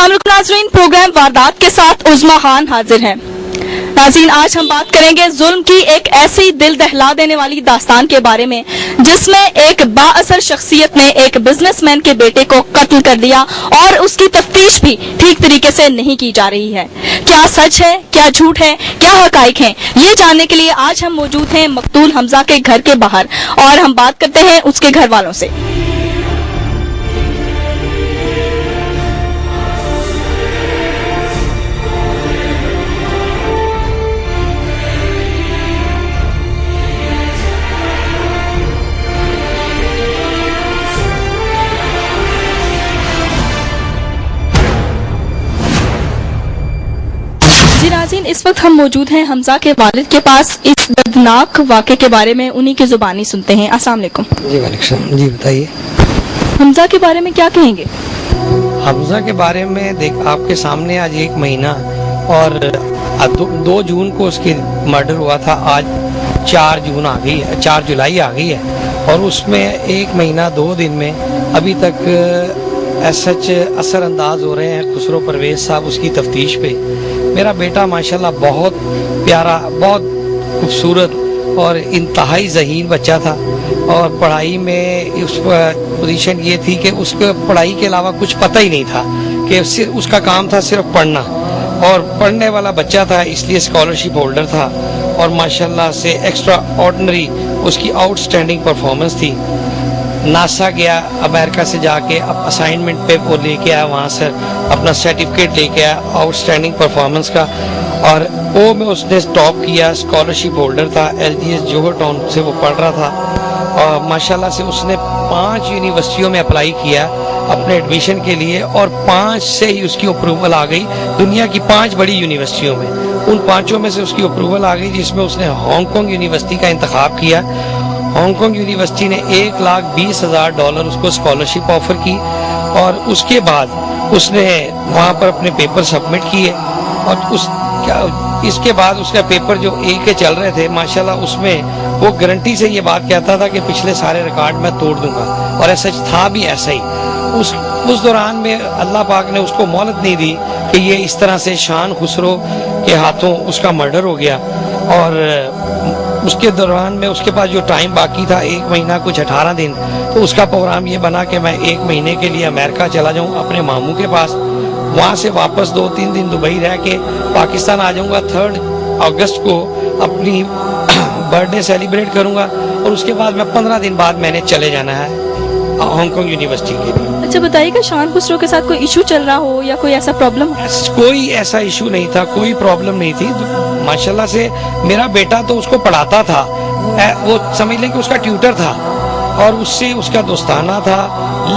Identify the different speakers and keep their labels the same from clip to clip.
Speaker 1: अस्सलाम वालेकुम नाज़रीन, प्रोग्राम वारदात के साथ उज़्मा खान हाजिर हैं। नाज़रीन, आज हम बात करेंगे जुल्म की एक ऐसी दिल दहला देने वाली दास्तान के बारे में जिसमें एक बाअसर शख्सियत ने एक बिजनेसमैन के बेटे को कत्ल कर दिया और उसकी तफ्तीश भी ठीक तरीके से नहीं की जा रही है। क्या सच है, क्या झूठ है, क्या हकाइक हैं, ये जानने के लिए आज हम मौजूद हैं मकतूल हमजा के घर के बाहर और हम बात करते हैं उसके घर वालों से। जी नाज़रीन, इस वक्त हम मौजूद हैं हमजा के वालिद के पास। इस दर्दनाक वाक़े के बारे में उन्हीं की ज़ुबानी सुनते हैं। अस्सलाम वालेकुम।
Speaker 2: जी वालेकुम। जी बताइए,
Speaker 1: हमजा के बारे में क्या कहेंगे?
Speaker 2: हमजा के बारे में देख आपके सामने आज 1 महीना और 2 जून को उसकी मर्डर हुआ था। आज 4 जून आ गई है, 4 जुलाई आ गई है और उसमें 1 महीना 2 दिन में अभी तक सच असर अंदाज हो रहे हैं खुसरो परवेज साहब उसकी तफ्तीश पे। मेरा बेटा माशाल्लाह बहुत प्यारा, बहुत खूबसूरत और इंतहाई ज़हीन बच्चा था और पढ़ाई में उस पोजीशन ये थी कि उसको पढ़ाई के अलावा कुछ पता ही नहीं था, कि सिर्फ उसका काम था सिर्फ पढ़ना और पढ़ने वाला बच्चा था, इसलिए स्कॉलरशिप होल्डर था और माशाल्लाह से एक्स्ट्रा ऑर्डिनरी उसकी आउटस्टैंडिंग परफॉर्मेंस थी। नासा गया अमेरिका से जाके अब असाइनमेंट पे वो लेके आया, वहाँ से अपना सर्टिफिकेट लेके आया आउटस्टैंडिंग परफॉर्मेंस का और वो में उसने टॉप किया। स्कॉलरशिप होल्डर था, LGS जोहर टाउन से वो पढ़ रहा था और माशाल्लाह से उसने 5 यूनिवर्सिटियों में अप्लाई किया अपने एडमिशन के लिए और 5 से ही उसकी अप्रूवल आ गई। दुनिया की 5 बड़ी यूनिवर्सिटियों में, उन 5 में से उसकी अप्रूवल आ गई, जिसमें उसने हांगकांग यूनिवर्सिटी का इंतखाब किया। हांगकांग यूनिवर्सिटी ने $1,20,000 उसको स्कॉलरशिप ऑफर की और उसके बाद उसने वहाँ पर अपने पेपर सबमिट किए और इसके बाद उसका पेपर जो के चल रहे थे माशाल्लाह उसमें वो गारंटी से ये बात कहता था कि पिछले सारे रिकॉर्ड मैं तोड़ दूंगा और ऐसा था भी ऐसा ही। उस दौरान में अल्लाह पाक ने उसको मोहलत नहीं दी कि ये इस तरह से शान खुसरो के हाथों उसका मर्डर हो गया और उसके दौरान में उसके पास जो टाइम बाकी था 1 महीना कुछ 18 दिन, तो उसका प्रोग्राम ये बना कि मैं 1 महीने के लिए अमेरिका चला जाऊँ अपने मामू के पास, वहाँ से वापस 2-3 दिन दुबई रह के पाकिस्तान आ जाऊँगा। 3 अगस्त को अपनी बर्थडे सेलिब्रेट करूँगा और उसके बाद मैं 15 दिन बाद मैंने चले जाना है हांगकांग यूनिवर्सिटी के लिए।
Speaker 1: अच्छा बताइएगा, शान खुसरो के साथ कोई इशू चल रहा हो या कोई ऐसा प्रॉब्लम?
Speaker 2: कोई ऐसा इशू नहीं था, कोई प्रॉब्लम नहीं थी। माशाल्लाह से मेरा बेटा तो उसको पढ़ाता था, वो समझ लें कि उसका ट्यूटर था और उससे उसका दोस्ताना था,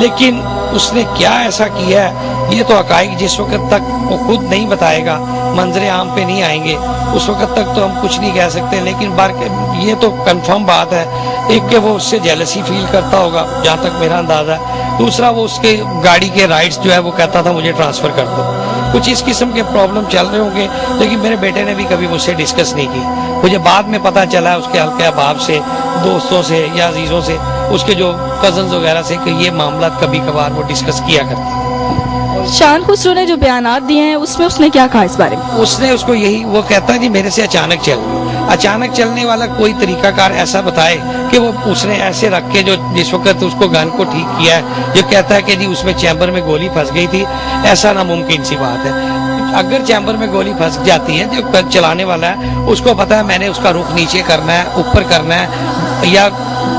Speaker 2: लेकिन उसने क्या ऐसा किया है ये तो हकाइक जिस वक्त तक वो खुद नहीं बताएगा, मंजरे आम पे नहीं आएंगे, उस वक्त तक तो हम कुछ नहीं कह सकते। लेकिन ये तो कंफर्म बात है, एक कि वो उससे जेलसी फील करता होगा जहाँ तक मेरा अंदाजा है, दूसरा वो उसके गाड़ी के राइड्स जो है वो कहता था मुझे ट्रांसफ़र कर दो। कुछ इस किस्म के प्रॉब्लम चल रहे होंगे, लेकिन मेरे बेटे ने भी कभी मुझसे डिस्कस नहीं की। मुझे बाद में पता चला उसके हल्के अहबाब से, दोस्तों से या अजीज़ों से, उसके जो कज़न्स वगैरह से, कि ये मामला कभी कभार वो डिस्कस किया करते।
Speaker 1: शान खुसरो ने जो बयानात दिए हैं उसमें उसने क्या कहा इस बारे में?
Speaker 2: उसने उसको यही वो कहता है कि मेरे से अचानक चलने वाला कोई तरीकाकार ऐसा बताए कि वो उसने ऐसे रख के जो जिस वक्त उसको गन को ठीक किया है, जो कहता है कि जी उसमें चैम्बर में गोली फंस गई थी, ऐसा नामुमकिन सी बात है। अगर चैम्बर में गोली फंस जाती है, जो चलाने वाला है उसको पता है मैंने उसका रुख नीचे करना है, ऊपर करना है या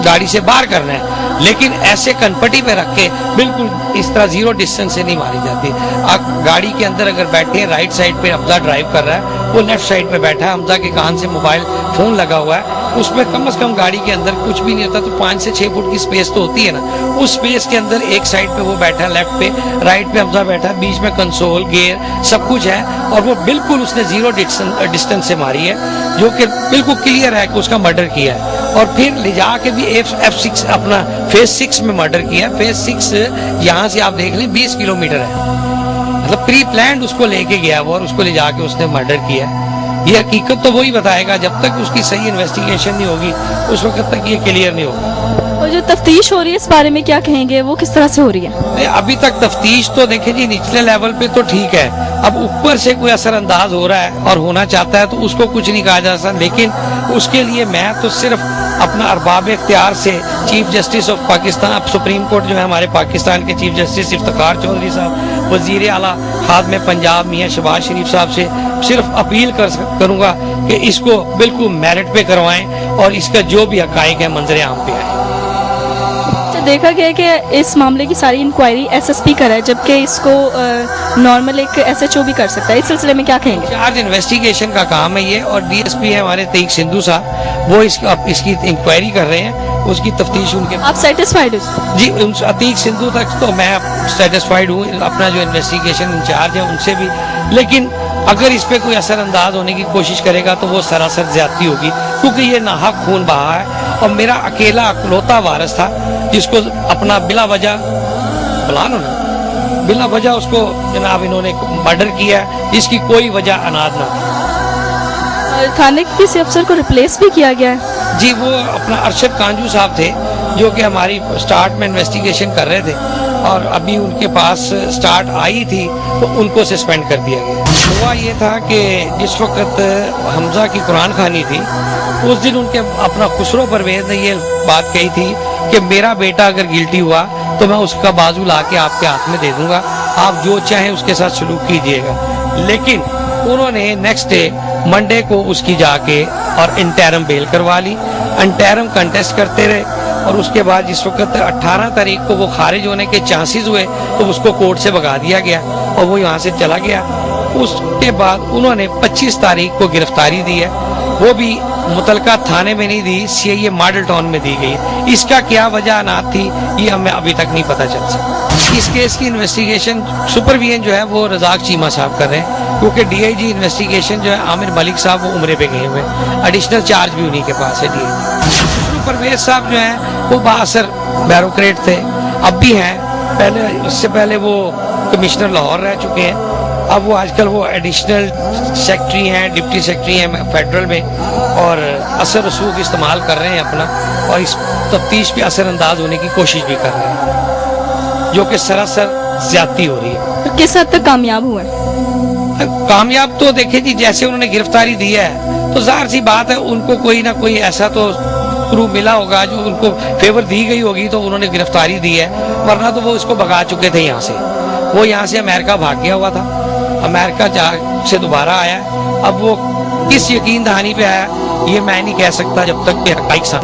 Speaker 2: गाड़ी से बाहर करना है, लेकिन ऐसे कनपट्टी पे रख के बिल्कुल इस तरह 0 डिस्टेंस से नहीं मारी जाती। आप गाड़ी के अंदर अगर बैठे हैं, राइट साइड पे हमजा ड्राइव कर रहा है, वो लेफ्ट साइड पे बैठा है, हमजा के कान से मोबाइल फोन लगा हुआ है, उसमें कम से कम गाड़ी के अंदर कुछ भी नहीं होता तो 5 से 6 फुट की स्पेस तो होती है ना, उस स्पेस के अंदर एक साइड पे वो बैठा है लेफ्ट पे, राइट पे हमजा बैठा है, बीच में कंसोल गियर सब कुछ है और वो बिल्कुल उसने 0 डिस्टेंस से मारी है, जो कि बिल्कुल क्लियर है कि उसका मर्डर किया है। और फिर ले जाके भी F6 अपना फेज 6 में मर्डर किया। फेज 6 यहाँ से आप देख लें 20 किलोमीटर है, मतलब प्री प्लान्ड उसको लेके गया वो और उसको ले जाके उसने मर्डर किया। ये हकीकत तो वही बताएगा, जब तक उसकी सही इन्वेस्टिगेशन नहीं होगी उस वक्त तक ये क्लियर नहीं होगा।
Speaker 1: اور جو تفتیش ہو رہی ہے اس بارے میں کیا کہیں گے, وہ کس طرح سے ہو رہی ہے؟
Speaker 2: ابھی تک تفتیش تو دیکھیں جی نچلے لیول پہ تو ٹھیک ہے, اب اوپر سے کوئی اثر انداز ہو رہا ہے اور ہونا چاہتا ہے تو اس کو کچھ نہیں کہا جا سکتا, لیکن اس کے لیے میں تو صرف اپنا ارباب اختیار سے چیف جسٹس آف پاکستان, اب سپریم کورٹ جو ہے ہمارے پاکستان کے چیف جسٹس افتخار چودھری صاحب, وزیر اعلیٰ خادم پنجاب میاں شہباز شریف صاحب سے صرف اپیل کروں گا کہ اس کو بالکل میرٹ پہ کروائیں اور اس کا جو بھی حقائق ہے منظر عام پہ آئے.
Speaker 1: دیکھا گیا کہ اس معاملے کی ساری انکوائری ایس ایس پی کر ہے, جبکہ اس کو نارمل ایک ایس ایچ او بھی کر سکتا ہے, اس سلسلے میں کیا کہیں گے؟
Speaker 2: چارج انویسٹیگیشن کا کام ہے یہ, اور ڈی ایس پی ہے ہمارے عتیق سندھو صاحب, وہ اس کی انکوائری کر رہے ہیں, اس کی تفتیش ان کے.
Speaker 1: آپ سیٹسفائیڈ ہو؟
Speaker 2: جی عتیق سندھو تک تو میں سیٹسفائیڈ ہوں, اپنا جو انویسٹیگیشن انچارج ہے ان سے بھی, لیکن اگر اس پہ کوئی اثر انداز ہونے کی کوشش کرے گا تو وہ سراسر زیادتی ہوگی, کیونکہ یہ ناحق خون بہا ہے اور میرا اکیلا اکلوتا وارث تھا جس کو اپنا بلا وجہ بلا وجہ اس کو جناب انہوں نے مرڈر کیا ہے, جس کی کوئی وجہ اناد نہ تھی.
Speaker 1: تھانے کے کسی افسر کو ریپلیس بھی کیا گیا ہے؟
Speaker 2: جی وہ اپنا ارشد کانجو صاحب تھے جو کہ ہماری سٹارٹ میں انویسٹیگیشن کر رہے تھے, اور ابھی ان کے پاس سٹارٹ آئی تھی تو ان کو سسپینڈ کر دیا گیا. ہوا یہ تھا کہ جس وقت حمزہ کی قرآن خوانی تھی اس دن ان کے اپنا خسرو پرویز نے یہ بات کہی تھی کہ میرا بیٹا اگر گلٹی ہوا تو میں اس کا بازو لا کے آپ کے ہاتھ میں دے دوں گا, آپ جو چاہیں اس کے ساتھ سلوک کیجیے گا. لیکن انہوں نے نیکسٹ ڈے منڈے کو اس کی جا کے اور انٹیرم بیل کروا لی, انٹیرم کنٹیسٹ کرتے رہے, اور اس کے بعد جس وقت 18 تاریخ کو وہ خارج ہونے کے چانسز ہوئے تو اس کو کورٹ سے بھگا دیا گیا اور وہ یہاں سے چلا گیا. اس کے بعد انہوں نے 25 تاریخ کو گرفتاری دی ہے, وہ بھی متعلقہ تھانے میں نہیں دی, سی آئی اے ماڈل ٹاؤن میں دی گئی. اس کا کیا وجہ تھی یہ ہمیں ابھی تک نہیں پتہ چل سکتا. اس کیس کی انویسٹیگیشن سپرویژن جو ہے وہ رزاق چیمہ صاحب کر رہے ہیں, کیونکہ ڈی آئی جی انویسٹیگیشن جو ہے عامر ملک صاحب وہ عمرے پہ گئے ہوئے, ایڈیشنل چارج بھی انہی کے پاس ہے. ڈی آئی جی پرویز صاحب جو ہیں وہ بااثر بیوروکریٹ تھے, اب بھی ہیں, پہلے اس سے پہلے وہ کمشنر لاہور رہ چکے ہیں, اب وہ آج کل وہ ایڈیشنل سیکٹری ہیں, ڈپٹی سیکٹری ہیں فیڈرل میں, اور اثر رسوخ استعمال کر رہے ہیں اپنا, اور اس تفتیش پہ اثر انداز ہونے کی کوشش بھی کر رہے ہیں, جو کہ سراسر زیادتی ہو رہی ہے.
Speaker 1: تو کس حد تک کامیاب ہوئے؟
Speaker 2: کامیاب تو دیکھیں جی جیسے انہوں نے گرفتاری دی ہے تو ظاہر سی بات ہے ان کو کوئی نہ کوئی ایسا تو کرو ملا ہوگا جو ان کو فیور دی گئی ہوگی تو انہوں نے گرفتاری دی ہے, ورنہ تو وہ اس کو بھگا چکے تھے یہاں سے. وہ یہاں سے امریکہ بھاگ گیا ہوا تھا, امریکہ جا سے دوبارہ آیا, اب وہ کس یقین دہانی پہ آیا یہ میں نہیں کہہ سکتا جب تک کہ حقائق سامنے